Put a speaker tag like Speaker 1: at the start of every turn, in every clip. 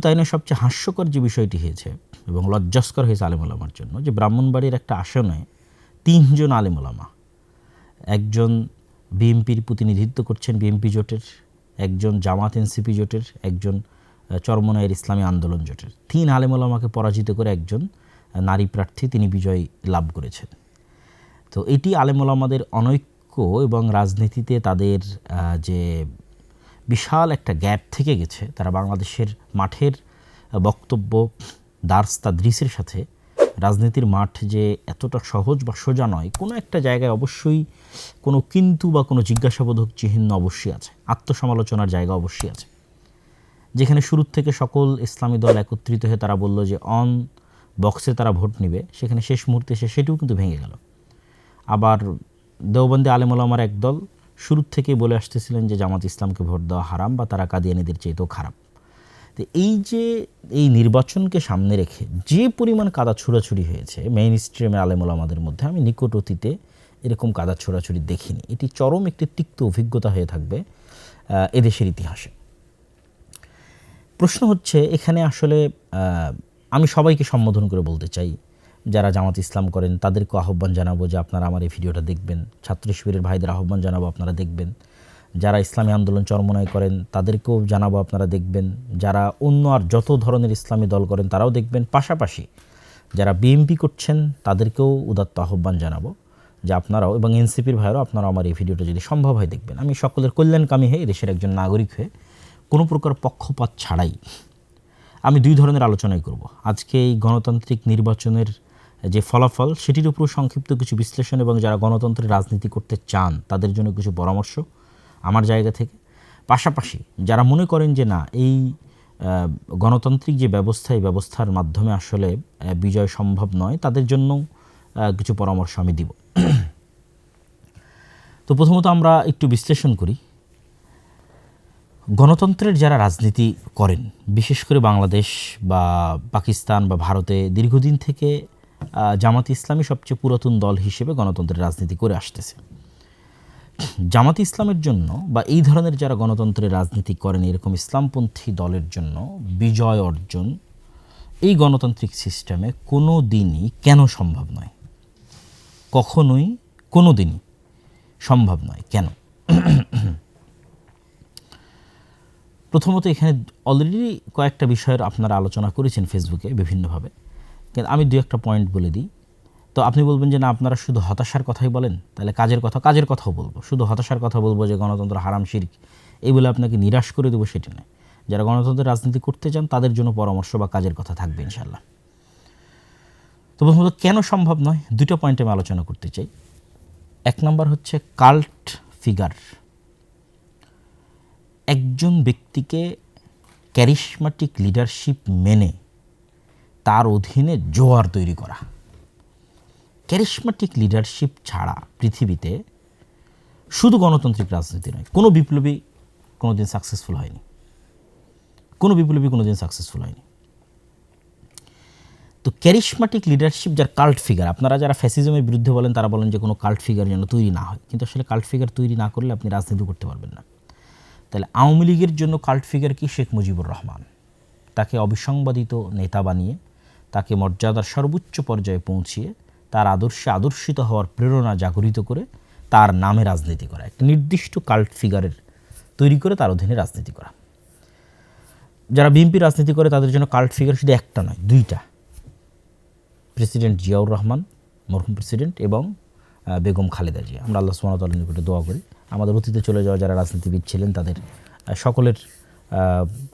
Speaker 1: তাই নয়, সবচেয়ে হাস্যকর যে বিষয়টি হয়েছে এবং লজ্জাস্কর হয়েছে আলেম ওলামার জন্য, যে ব্রাহ্মণবাড়ির একটা আসনে 3 জন আলেম ওলামা, একজন বিএনপির প্রতিনিধিত্ব করছেন বিএনপি জোটের, একজন জামাত এনসিপি জোটের, একজন চরমনায়ের ইসলামী আন্দোলন জোটের, 3 আলেম ওলামাকে পরাজিত করে একজন নারী প্রার্থী তিনি বিজয় লাভ করেছেন। তো এটি আলেম ওলামাদের অনৈক্য এবং রাজনীতিতে তাদের যে বিশাল একটা গ্যাপ থেকে গেছে, তারা বাংলাদেশের মাঠের বক্তব্য দার্স তাদরিসের সাথে রাজনীতির মাঠ যে এতটা সহজ বা সোজা নয়, কোনো একটা জায়গায় অবশ্যই কোনো কিন্তু বা কোনো জিজ্ঞাসাবোধক চিহ্ন অবশ্যই আছে, আত্মসমালোচনার জায়গা অবশ্যই আছে। যেখানে শুরুর থেকে সকল ইসলামী দল একত্রিত হয়ে তারা বলল যে অন বক্সে তারা ভোট নেবে, সেখানে শেষ মুহূর্তে সেটিও কিন্তু ভেঙে গেল। আবার দেওবন্দি আলেম ওলামার একদল শুরুর থেকেই বলে আসতেছিলেন যে জামাত ইসলামকে ভোট দেওয়া হারাম বা তারা কাদিয়ানীদের চাইতেও খারাপ। তো এই যে এই নির্বাচনকে সামনে রেখে যে পরিমাণ কাদা ছোড়াছুড়ি হয়েছে মেইন স্ট্রিমের আলেম ওলামাদের মধ্যে, আমি নিকট অতীতে এরকম কাদা ছোড়াছুড়ি দেখিনি। এটি চরম একটি তিক্ত অভিজ্ঞতা হয়ে থাকবে এদেশের ইতিহাসে। প্রশ্ন হচ্ছে এখানে আসলে আমি সবাইকে সম্বোধন করে বলতে চাই, যারা জামাত ইসলাম করেন তাদেরকে আহ্বান জানাবো যে আপনারা আমার এই ভিডিওটা দেখবেন, ছাত্র শিবিরের ভাইদের আহ্বান জানাবো আপনারা দেখবেন, যারা ইসলামী আন্দোলন চরমনাই করেন তাদেরকেও জানাবো আপনারা দেখবেন, যারা অন্য আর যত ধরনের ইসলামী দল করেন তারাও দেখবেন, পাশাপাশি যারা বিএনপি করছেন তাদেরকেও উদাত্ত আহ্বান জানাবো যে আপনারাও, এবং এনসিপির ভাইরাও আপনারাও আমার এই ভিডিওটা যদি সম্ভব হয় দেখবেন। আমি সকলের কল্যাণকামী হয়ে দেশের একজন নাগরিক হয়ে কোনো প্রকার পক্ষপাত ছাড়াই আমি 2 ধরনের আলোচনাই করব। আজকে এই গণতান্ত্রিক নির্বাচনের যে ফলাফল সেটির উপর সংক্ষিপ্ত কিছু বিশ্লেষণ এবং যারা গণতন্ত্রের রাজনীতি করতে চান তাদের জন্য কিছু পরামর্শ আমার জায়গা থেকে, পাশাপাশি যারা মনে করেন যে না এই গণতান্ত্রিক যে ব্যবস্থা, এই ব্যবস্থার মাধ্যমে আসলে বিজয় সম্ভব নয়, তাদের জন্য কিছু পরামর্শ আমি দিব। তো প্রথমত আমরা একটু বিশ্লেষণ করি। গণতন্ত্রের যারা রাজনীতি করেন, বিশেষ করে বাংলাদেশ বা পাকিস্তান বা ভারতে দীর্ঘদিন থেকে জামাত ইসলামী সবচেয়ে পুরাতন দল হিসেবে গণতন্ত্রের রাজনীতি করে আসতেছে। জামাত ইসলামের জন্য বা এই ধরনের যারা গণতন্ত্রের রাজনীতি করেন এরকম ইসলামপন্থী দলের জন্য বিজয় অর্জন এই গণতান্ত্রিক সিস্টেমে কোনো দিনই কেন সম্ভব নয়, কখনোই কোনো দিনই সম্ভব নয়। কেন? প্রথমত এখানে অলরেডি কয়েকটা বিষয়ের আপনারা আলোচনা করেছেন ফেসবুকে বিভিন্নভাবে, কিন্তু আমি 2-1টা পয়েন্ট বলে দিই। তো আপনি বলবেন যে না আপনারা শুধু হতাশার কথাই বলেন, তাহলে কাজের কথাও বলবো। শুধু হতাশার কথা বলবো যে গণতন্ত্র হারাম শিরক এই বলে আপনাকে নিরাশ করে দেবো সেটি নয়। যারা গণতন্ত্রের রাজনীতি করতে চান তাদের জন্য পরামর্শ বা কাজের কথা থাকবে ইনশাল্লাহ। তো প্রথমত কেন সম্ভব নয় 2টা পয়েন্টে আমি আলোচনা করতে চাই। 1 নম্বর হচ্ছে কাল্ট ফিগার। একজন ব্যক্তিকে ক্যারিশমাটিক লিডারশিপ মেনে তার অধীনে জোয়ার তৈরি করা। ক্যারিশমাটিক লিডারশিপ ছাড়া পৃথিবীতে শুধু গণতান্ত্রিক রাজনীতি নয়, কোনো বিপ্লবী কোনোদিন সাকসেসফুল হয়নি, কোনো বিপ্লবী কোনোদিন সাকসেসফুল হয়নি। তো ক্যারিশমাটিক লিডারশিপ যার কাল্ট ফিগার, আপনারা যারা ফ্যাসিজমের বিরুদ্ধে বলেন তারা বলেন যে কোনো কাল্ট ফিগার যেন তৈরি না হয়, কিন্তু আসলে কাল্ট ফিগার তৈরি না করলে আপনি রাজনীতি করতে পারবেন না। তাহলে আওয়ামী লীগের জন্য কাল্ট ফিগার কি? শেখ মুজিবুর রহমান। তাকে অবিসংবাদিত নেতা বানিয়ে, তাকে মর্যাদার সর্বোচ্চ পর্যায়ে পৌঁছিয়ে, তার আদর্শে আদর্শিত হওয়ার প্রেরণা জাগরিত করে তার নামে রাজনীতি করা, একটা নির্দিষ্ট কাল্ট ফিগারের তৈরি করে তার অধীনে রাজনীতি করা। যারা বিএনপি রাজনীতি করে তাদের জন্য কাল্ট ফিগার শুধু একটা নয়, 2টা। প্রেসিডেন্ট জিয়াউর রহমান, মরহুম প্রেসিডেন্ট, এবং বেগম খালেদা জিয়া। আমরা আল্লাহ সুবহানাহু ওয়া তাআলার নিকটে দোয়া করি আমাদের অতীতে চলে যাওয়া যারা রাজনীতিবিদ ছিলেন তাদের সকলের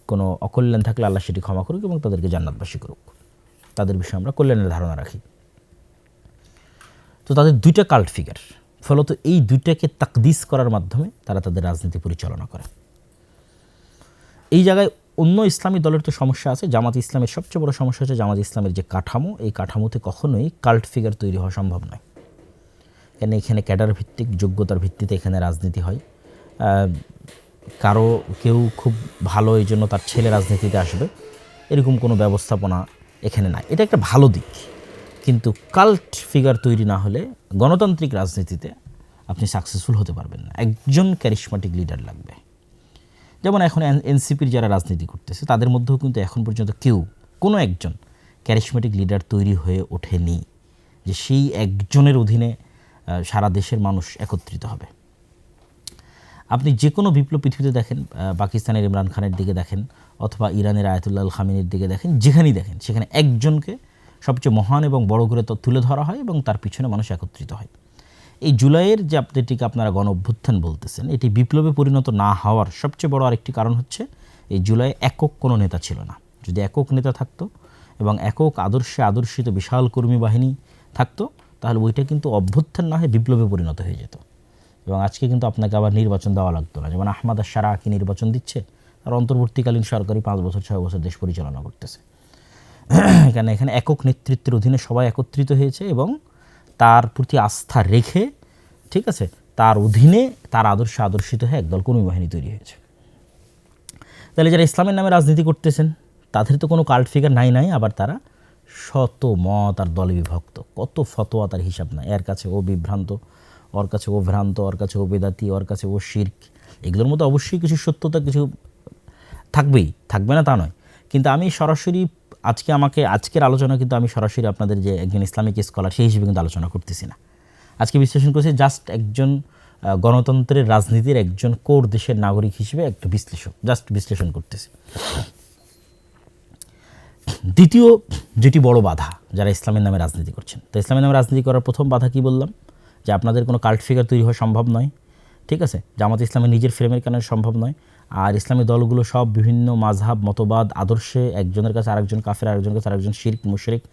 Speaker 1: কোনো অকল্যাণ থাকলে আল্লাহ সেটি ক্ষমা করুক এবং তাদেরকে জান্নাতবাসী করুক। তাদের বিষয়ে আমরা কল্যাণের ধারণা রাখি। তো তাদের 2টা কাল্ট ফিগার, ফলত এই 2টাকে তাকদিস করার মাধ্যমে তারা তাদের রাজনীতি পরিচালনা করে। এই জায়গায় অন্য ইসলামী দলের তো সমস্যা আছে, জামাত ইসলামের সবচেয়ে বড় সমস্যা হচ্ছে জামাত ইসলামের যে কাঠামো, এই কাঠামোতে কখনোই কাল্ট ফিগার তৈরি হওয়া সম্ভব নয়। কেন? এখানে ক্যাডার ভিত্তিক যোগ্যতার ভিত্তিতে এখানে রাজনীতি হয়। কেউ খুব ভালো এই জন্য তার ছেলে রাজনীতিতে আসবে এরকম কোনো ব্যবস্থাপনা এখানে নাই। এটা একটা ভালো দিক, কিন্তু কাল্ট ফিগার তৈরি না হলে গণতান্ত্রিক রাজনীতিতে আপনি সাকসেসফুল হতে পারবেন না। একজন ক্যারিশমাটিক লিডার লাগবে। যেমন এখন এনসিপির যারা রাজনীতি করতেছে তাদের মধ্যেও কিন্তু এখন পর্যন্ত কোনো একজন ক্যারিশমেটিক লিডার তৈরি হয়ে ওঠেনি যে সেই একজনের অধীনে সারা দেশের মানুষ একত্রিত হবে। আপনি যে কোনো বিপ্লব পৃথিবীতে দেখেন, পাকিস্তানের ইমরান খানের দিকে দেখেন অথবা ইরানের আয়াতুল্লাহ আল খামিনির দিকে দেখেন, যেখানেই দেখেন সেখানে একজনকে সবচেয়ে মহান এবং বড় করে তুলে ধরা হয় এবং তার পিছনে মানুষ একত্রিত হয়। এই জুলাইয়ের যে যেটিকে আপনারা গণ অভ্যুত্থান বলতেছেন, এটি বিপ্লবে পরিণত না হওয়ার সবচেয়ে বড় আরেকটি কারণ হচ্ছে এই জুলাই একক কোনো নেতা ছিল না। যদি একক নেতা থাকতো এবং একক আদর্শে আদর্শিত বিশাল কর্মী বাহিনী থাকতো তাহলে ওইটা কিন্তু অভ্যুত্থান না হয়ে বিপ্লবে পরিণত হয়ে যেত এবং আজকে কিন্তু আপনাকে আবার নির্বাচন দেওয়া লাগতো না। যেমন আহমাদ আশ-শারা কি নির্বাচন দিচ্ছে, আর অন্তর্বর্তীকালীন সরকারি 5 বছর 6 বছর দেশ পরিচালনা করতেছে। এখানে একক নেতৃত্বের অধীনে সবাই একত্রিত হয়েছে এবং তার প্রতি আস্থা রেখে, ঠিক আছে, তার অধীনে তার আদর্শে আদর্শিত হয়ে একদল কর্মী বাহিনী তৈরি হয়েছে। তাহলে যারা ইসলামের নামে রাজনীতি করতেছেন তাদের তো কোনো কাল্ট ফিগার নাই, আবার তারা শত মত আর দলে বিভক্ত, কত ফতোয়া তার হিসাব নাই। এর কাছে ও বিভ্রান্ত, ওর কাছে ও ভ্রান্ত, ওর কাছে ও বেদাতি, ওর কাছে ও শিরক। এগুলোর মধ্যে অবশ্যই কিছু সত্যতা কিছু থাকবে না তা নয়, কিন্তু আমি সরাসরি আজকের আলোচনা কিন্তু আমি সরাসরি আপনাদের যে একজন ইসলামিক স্কলার সেই হিসেবে কিন্তু আলোচনা করতেছি না। আজকে বিশ্লেষণ করছি জাস্ট একজন গণতন্ত্রের রাজনীতির একজন কোর দেশের নাগরিক হিসেবে একটা বিশ্লেষণ করতেছি। দ্বিতীয় যেটি বড় বাধা যারা ইসলামের নামে রাজনীতি করছেন, তো ইসলামের নামে রাজনীতি করার প্রথম বাধা কি বললাম, যে আপনাদের কোনো কাল্ট ফিগার তৈরি হওয়া সম্ভব নয়, ঠিক আছে, জামাত ইসলামের নিজের ফ্রেমের কারণে সম্ভব নয়। আর ইসলামী দলগুলো সব বিভিন্ন মাযহাব মতবাদ আদর্শে একজনের কাছে আরেকজন কাফের, আরেকজনের কাছে আরেকজন শিরক মুশরিক,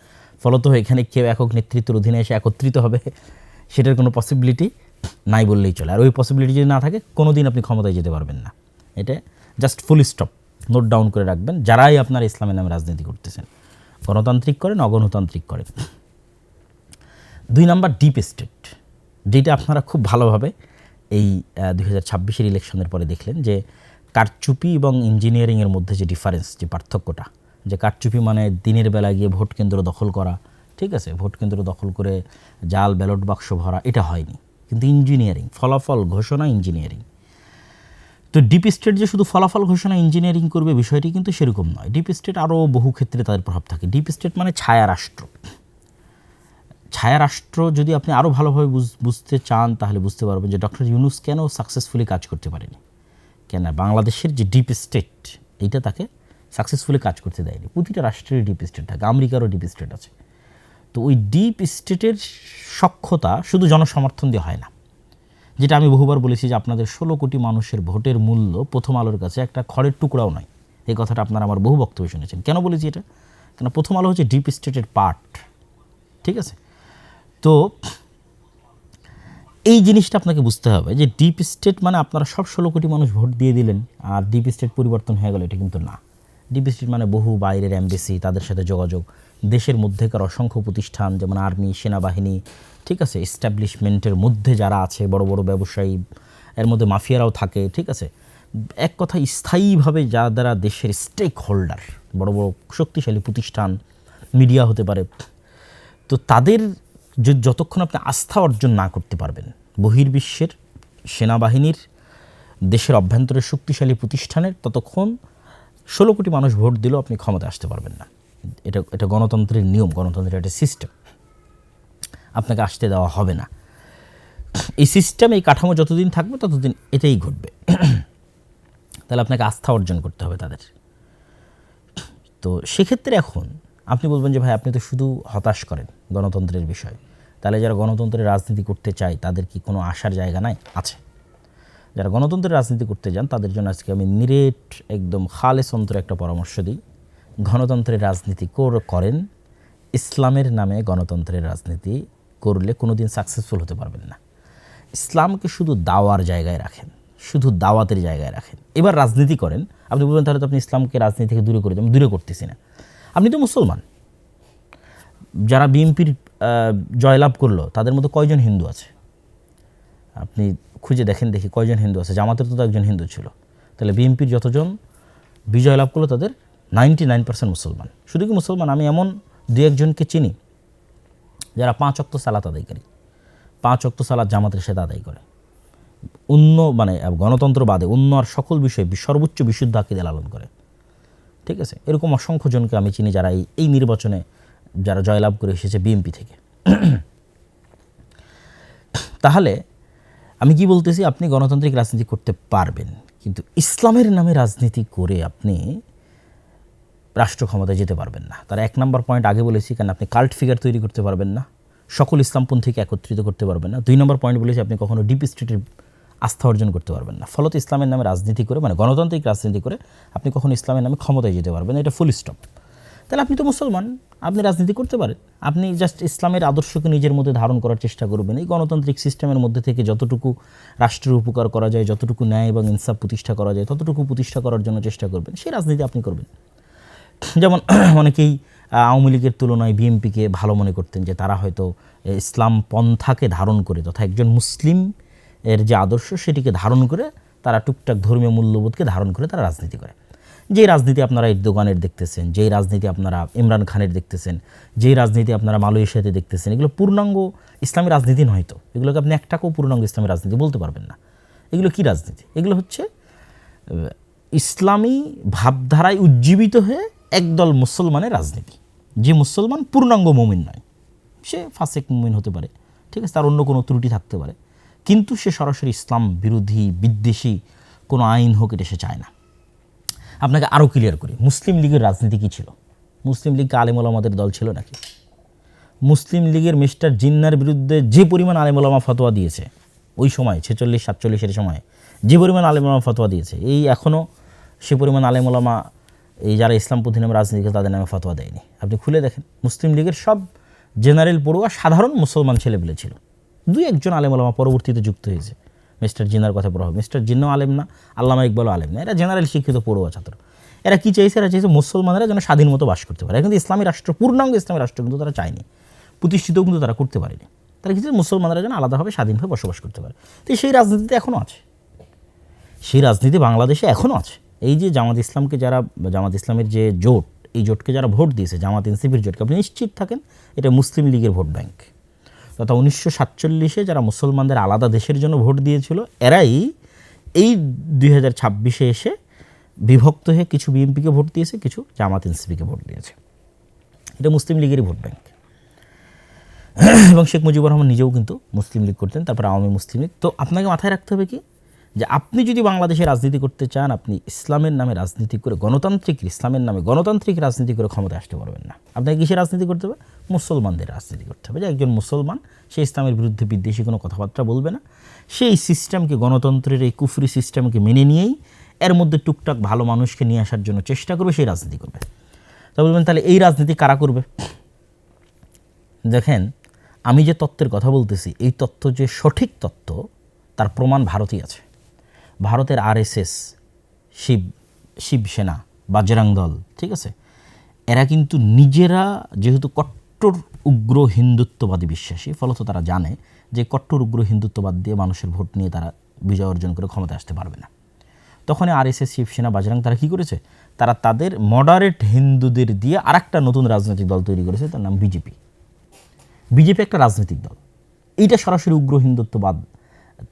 Speaker 1: ফলত এখানে কেউ একক নেতৃত্বের অধীনে এসে একত্রিত হবে সেটার কোনো পসিবিলিটি নাই বললেই চলে। আর ওই পসিবিলিটি যদি না থাকে কোনো দিন আপনি ক্ষমতায় যেতে পারবেন না। এটা just full stop, note down করে রাখবেন যারাই আপনার ইসলামের নামে রাজনীতি করতেছেন, গণতান্ত্রিক করেন অগণতান্ত্রিক করেন। 2 নাম্বার ডিপ স্টেট, যেটা আপনারা খুব ভালোভাবে এই 2026-এর ইলেকশনের পরে দেখলেন যে কারচুপি এবং ইঞ্জিনিয়ারিংয়ের মধ্যে যে ডিফারেন্স, যে পার্থক্যটা, যে কারচুপি মানে দিনের বেলা গিয়ে ভোট কেন্দ্র দখল করা, ঠিক আছে, ভোট কেন্দ্র দখল করে জাল ব্যালট বাক্স ভরা, এটা হয়নি। কিন্তু ইঞ্জিনিয়ারিং, ফলাফল ঘোষণা, ইঞ্জিনিয়ারিং। তো ডিপ স্টেট যে শুধু ফলাফল ঘোষণা ইঞ্জিনিয়ারিং করবে বিষয়টি কিন্তু সেরকম নয়। ডিপ স্টেট আরও বহু ক্ষেত্রে তাদের প্রভাব থাকে। ডিপ স্টেট মানে ছায়া রাষ্ট্র। ছায়া রাষ্ট্র যদি আপনি আরও ভালোভাবে বুঝতে চান তাহলে বুঝতে পারবেন যে ডক্টর ইউনূস কেন সাকসেসফুলি কাজ করতে পারেনি, কেন বাংলাদেশের যে ডিপ স্টেট এইটা তাকে সাকসেসফুলি কাজ করতে দেয়নি। প্রতিটা রাষ্ট্রের ডিপ স্টেট থাকে, আমেরিকারও ডিপ স্টেট আছে। তো ওই ডিপ স্টেটের সক্ষতা শুধু জনসমর্থন দিয়ে হয় না। যেটা আমি বহুবার বলেছি যে আপনাদের 16 কোটি মানুষের ভোটের মূল্য প্রথম আলোর কাছে একটা খড়ের টুকরাও নয়। এই কথাটা আপনারা আমার বহু বক্তব্য শুনেছেন। কেন বলেছি এটা? কেন প্রথম আলো হচ্ছে ডিপ স্টেটের পার্ট, ঠিক আছে। তো এই জিনিসটা আপনাকে বুঝতে হবে যে ডিপ স্টেট মানে আপনারা সব 16 কোটি মানুষ ভোট দিয়ে দিলেন আর ডিপ স্টেট পরিবর্তন হয়ে গেল, এটা কিন্তু না। ডিপ স্টেট মানে বহু বাইরের এমবেসি, তাদের সাথে যোগাযোগ, দেশের মধ্যেকার অসংখ্য প্রতিষ্ঠান যেমন আর্মি, সেনাবাহিনী, ঠিক আছে, এস্টাবলিশমেন্টের মধ্যে যারা আছে, বড় বড় ব্যবসায়ী, এর মধ্যে মাফিয়ারাও থাকে, ঠিক আছে। এক কথা স্থায়ীভাবে যারা দেশের স্টেক হোল্ডার, বড় বড় শক্তিশালী প্রতিষ্ঠান, মিডিয়া হতে পারে, তো তাদের যতক্ষণ আপনি আস্থা অর্জন না করতে পারবেন বহির্বিশ্বের সেনাবাহিনীর, দেশের অভ্যন্তরের শক্তিশালী প্রতিষ্ঠানের, ততক্ষণ 16 কোটি মানুষ ভোট দিলেও আপনি ক্ষমতায় আসতে পারবেন না। এটা গণতন্ত্রের নিয়ম, গণতন্ত্রের একটা সিস্টেম, আপনাকে আসতে দেওয়া হবে না। এই সিস্টেম, এই কাঠামো যতদিন থাকবে ততদিন এটাই ঘটবে। তাহলে আপনাকে আস্থা অর্জন করতে হবে তাদের। তো সেক্ষেত্রে এখন আপনি বলবেন যে ভাই আপনি তো শুধু হতাশ করেন গণতন্ত্রের বিষয়, তাহলে যারা গণতন্ত্রের রাজনীতি করতে চায় তাদের কি কোনো আশার জায়গা নাই? আছে। যারা গণতন্ত্রের রাজনীতি করতে যান তাদের জন্য আজকে আমি নিরেট একদম খালেস অন্তরে একটা পরামর্শ দিই, গণতন্ত্রের রাজনীতি করেন, ইসলামের নামে গণতন্ত্রের রাজনীতি করলে কোনো দিন সাকসেসফুল হতে পারবেন না। ইসলামকে শুধু দাওয়ার জায়গায় রাখেন, শুধু দাওয়াতের জায়গায় রাখেন, এবার রাজনীতি করেন। আপনি বলবেন তাহলে তো আপনি ইসলামকে রাজনীতি থেকে দূরে করে দেন। আমি দূরে করতেছি না, আপনি তো মুসলমান। যারা বিএনপির জয়লাভ করলো তাদের মধ্যে কয়জন হিন্দু আছে? আপনি খুঁজে দেখেন, দেখি কয়জন হিন্দু আছে। জামাতের তো একজন হিন্দু ছিল। তাহলে বিএনপির যতজন বিজয় লাভ করলো তাদের 99% মুসলমান। শুধু কি মুসলমান, আমি এমন 2-1জনকে চিনি যারা 5 ওয়াক্ত সালাত আদায়কারী, 5 ওয়াক্ত সালাত জামাতের সাথে আদায় করে। মানে গণতন্ত্র বাদে অন্য আর সকল বিষয়ে সর্বোচ্চ বিশুদ্ধ আকীদা লালন করে। ঠিক আছে, এরকম অসংখ্য জনকে আমি চিনি যারা এই নির্বাচনে যারা জয়লাভ করে এসেছে বিএনপি থেকে। তাহলে আমি কি বলতেছি, আপনি গণতান্ত্রিক রাজনীতি করতে পারবেন, কিন্তু ইসলামের নামে রাজনীতি করে আপনি রাষ্ট্র ক্ষমতায় যেতে পারবেন না। তার 1 নম্বর পয়েন্ট আগে বলেছি, কারণ আপনি কাল্ট ফিগার তৈরি করতে পারবেন না, সকল ইসলামপন্থীকে একত্রিত করতে পারবেন না। 2 নম্বর পয়েন্ট বলেছি, আপনি কখনো ডিপ স্টেটের আস্থা অর্জন করতে পারবেন না। ফলত ইসলামের নামে রাজনীতি করে, মানে গণতান্ত্রিক রাজনীতি করে আপনি কখনো ইসলামের নামে ক্ষমতায় যেতে পারবেন না, এটা ফুল স্টপ। তাহলে আপনি তো মুসলমান, আপনি রাজনীতি করতে পারেন, আপনি জাস্ট ইসলামের আদর্শকে নিজের মধ্যে ধারণ করার চেষ্টা করবেন। এই গণতান্ত্রিক সিস্টেমের মধ্যে থেকে যতটুকু রাষ্ট্রের উপকার করা যায়, যতটুকু ন্যায় এবং ইনসাফ প্রতিষ্ঠা করা যায়, ততটুকু প্রতিষ্ঠা করার জন্য চেষ্টা করবেন, সেই রাজনীতি আপনি করবেন। যেমন অনেকেই আওয়ামী লীগের তুলনায় বিএনপিকে ভালো মনে করতেন, যে তারা হয়তো ইসলাম পন্থাকে ধারণ করে, তথা একজন মুসলিম এর যে আদর্শ সেটিকে ধারণ করে, তারা টুকটাক ধর্মীয় মূল্যবোধকে ধারণ করে তারা রাজনীতি করে। যেই রাজনীতি আপনারা এরদোগানের দেখতেছেন, যেই রাজনীতি আপনারা ইমরান খানের দেখতেছেন, যেই রাজনীতি আপনারা মালয়েশিয়াতে দেখতেছেন, এগুলো পূর্ণাঙ্গ ইসলামী রাজনীতি নয়তো। এগুলোকে আপনি একটাকেও পূর্ণাঙ্গ ইসলামী রাজনীতি বলতে পারবেন না। এগুলো কি রাজনীতি? এগুলো হচ্ছে ইসলামী ভাবধারায় উজ্জীবিত হয়ে একদল মুসলমানের রাজনীতি। যে মুসলমান পূর্ণাঙ্গ মুমিন নয়, সে ফাসেক মুমিন হতে পারে, ঠিক আছে, তার অন্য কোনো ত্রুটি থাকতে পারে, কিন্তু সে সরাসরি ইসলাম বিরোধী বিদ্বেষী কোনো আইন হোক এটা সে চায় না। আপনাকে আরও ক্লিয়ার করি, মুসলিম লীগের রাজনীতি কী ছিল? মুসলিম লীগ আলেম ওলামাদের দল ছিল নাকি? মুসলিম লীগের মিস্টার জিন্নার বিরুদ্ধে যে পরিমাণ আলেম ওলামা ফতোয়া দিয়েছে ওই সময় 46-47 সময়ে, যে পরিমাণ আলেম ওলামা ফতোয়া দিয়েছে, এই এখনও সে পরিমাণ আলেম ওলামা এই যারা ইসলামপন্থী নামে রাজনীতি করে তাদের নামে ফতোয়া দেয়নি। আপনি খুলে দেখেন, মুসলিম লীগের সব জেনারেল পড়ুয়া সাধারণ মুসলমান ছেলেপেলে ছিল। 2-1 আলেম ওলামা পরবর্তীতে যুক্ত হয়েছে মিস্টার জিন্নার কথা প্রভাব। মিস্টার জিন্নাও আলেম না, আল্লামা ইকবালও আলেম না, এরা জেনারেল শিক্ষিত পড়ুয়া ছাত্র। এরা কী চাইছে? এরা চাইছে মুসলমানরা যেন স্বাধীন মতো বাস করতে পারে। কিন্তু ইসলামী রাষ্ট্র, পূর্ণাঙ্গ ইসলামী রাষ্ট্র কিন্তু তারা চায়নি, প্রতিষ্ঠিতও কিন্তু তারা করতে পারেনি। তারা কিছু মুসলমানরা যেন আলাদাভাবে স্বাধীনভাবে বসবাস করতে পারে। তো সেই রাজনীতিতে এখনও আছে, সেই রাজনীতি বাংলাদেশে এখনও আছে। এই যে জামাত ইসলামকে যারা, জামাত ইসলামের যে জোট, এই জোটকে যারা ভোট দিয়েছে, জামাত এনসিপির জোটকে, আপনি নিশ্চিত থাকেন এটা মুসলিম লীগের ভোট ব্যাংক। তথা 1947-এ যারা মুসলমানদের আলাদা দেশের জন্য ভোট দিয়েছিল, এরাই এই 2026-এ এসে বিভক্ত হয়ে কিছু বিএনপিকে ভোট দিয়েছে, কিছু জামাত এনসিপিকে ভোট দিয়েছে। এটা মুসলিম লীগেরই ভোট ব্যাংক। এবং শেখ মুজিবুর রহমান নিজেও কিন্তু মুসলিম লীগ করতেন, তারপর আওয়ামী মুসলিম লীগ। তো আপনাকে মাথায় রাখতে হবে কি, যে আপনি যদি বাংলাদেশে রাজনীতি করতে চান, আপনি ইসলামের নামে রাজনীতি করে, গণতান্ত্রিক ইসলামের নামে গণতান্ত্রিক রাজনীতি করে ক্ষমতায় আসতে পারবেন না। আপনাকে কিসের রাজনীতি করতে হবে? মুসলমানদের রাজনীতি করতে হবে। যে একজন মুসলমান, সে ইসলামের বিরুদ্ধে বিদ্বেষী কোনো কথাবার্তা বলবে না, সেই সিস্টেমকে, গণতন্ত্রের এই কুফরি সিস্টেমকে মেনে নিয়েই এর মধ্যে টুকটাক ভালো মানুষকে নিয়ে আসার জন্য চেষ্টা করবে, সেই রাজনীতি করবে। তা বলবেন তাহলে এই রাজনীতি কারা করবে? দেখেন, আমি যে তত্ত্বের কথা বলতেছি, এই তত্ত্ব যে সঠিক তত্ত্ব তার প্রমাণ ভারতেই আছে। ভারতের আরএসএস, শিবসেনা, বাজরাং দল, ঠিক আছে, এরা কিন্তু নিজেরা যেহেতু কট্টর উগ্র হিন্দুত্ববাদী বিশ্বাসী, ফলত তারা জানে যে কট্টর উগ্র হিন্দুত্ববাদ দিয়ে মানুষের ভোট নিয়ে তারা বিজয় অর্জন করে ক্ষমতায় আসতে পারবে না। তখন আরএসএস, শিবসেনা, বাজরাং তারা কী করেছে? তারা তাদের মডারেট হিন্দুদের দিয়ে আরেকটা নতুন রাজনৈতিক দল তৈরি করেছে, তার নাম বিজেপি। বিজেপি একটা রাজনৈতিক দল, এইটা সরাসরি উগ্র হিন্দুত্ববাদ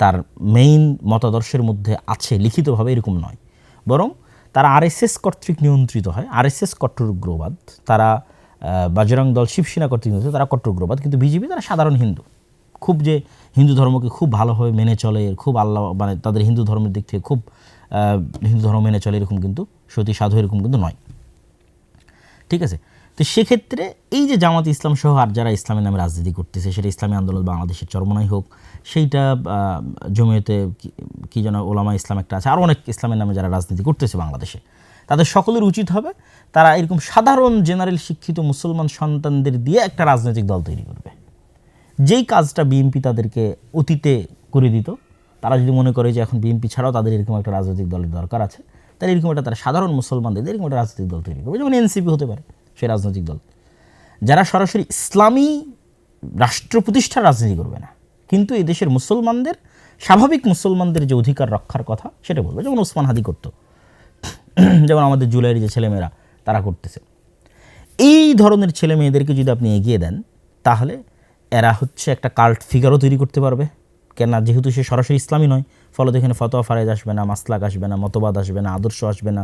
Speaker 1: তার মেইন মতাদর্শের মধ্যে আছে লিখিতভাবে, এরকম নয়, বরং তারা আরএসএস কর্তৃক নিয়ন্ত্রিত হয়। আরএসএস কট্টর উগ্রবাদ, তারা বাজরং দল, শিবসেনা কর্তৃক নিয়ন্ত্রিত, তারা কট্টর উগ্রবাদ। কিন্তু বিজেপি তারা সাধারণ হিন্দু, খুব যে হিন্দু ধর্মকে খুব ভালোভাবে মেনে চলে, খুব আল্লাহ, মানে তাদের হিন্দু ধর্মের দিক থেকে খুব হিন্দু ধর্ম মেনে চলে এরকম কিন্তু, সতী সাধু এরকম কিন্তু নয়, ঠিক আছে। তো সেক্ষেত্রে এই যে জামাত ইসলাম সহ আর যারা ইসলামের নামে রাজনীতি করতেছে, সেটা ইসলামী আন্দোলন বাংলাদেশের চরমনাই হোক, সেইটা জমিয়তে কি যেন ওলামা ইসলাম একটা আছে, আরও অনেক ইসলামের নামে যারা রাজনীতি করতেছে বাংলাদেশে, তাদের সকলের উচিত হবে তারা এরকম সাধারণ জেনারেল শিক্ষিত মুসলমান সন্তানদের দিয়ে একটা রাজনৈতিক দল তৈরি করবে। যেই কাজটা বিএনপি তাদেরকে অতীতে করে দিত, তারা যদি মনে করে যে এখন বিএনপি ছাড়াও তাদের এরকম একটা রাজনৈতিক দলের দরকার আছে, তাহলে এরকম একটা তারা সাধারণ মুসলমানদের এরকম একটা রাজনৈতিক দল তৈরি করবে, যেমন এনসিপি হতে পারে সেই রাজনৈতিক দল, যারা সরাসরি ইসলামী রাষ্ট্র প্রতিষ্ঠার রাজনীতি করবে না, কিন্তু এই দেশের মুসলমানদের, স্বাভাবিক মুসলমানদের যে অধিকার রক্ষার কথা সেটা বলবে, যেমন ওসমান হাদি করতো, যেমন আমাদের জুলাইয়ের যে ছেলেমেয়েরা তারা করতেছে। এই ধরনের ছেলে মেয়েদেরকে যদি আপনি এগিয়ে দেন, তাহলে এরা হচ্ছে একটা কাল্ট ফিগারও তৈরি করতে পারবে, কেন, যেহেতু সে সরাসরি ইসলামী নয়, ফলত এখানে ফতোয়া ফারাইজ আসবে না, মাসলাক আসবে না, মতবাদ আসবে না, আদর্শ আসবে না,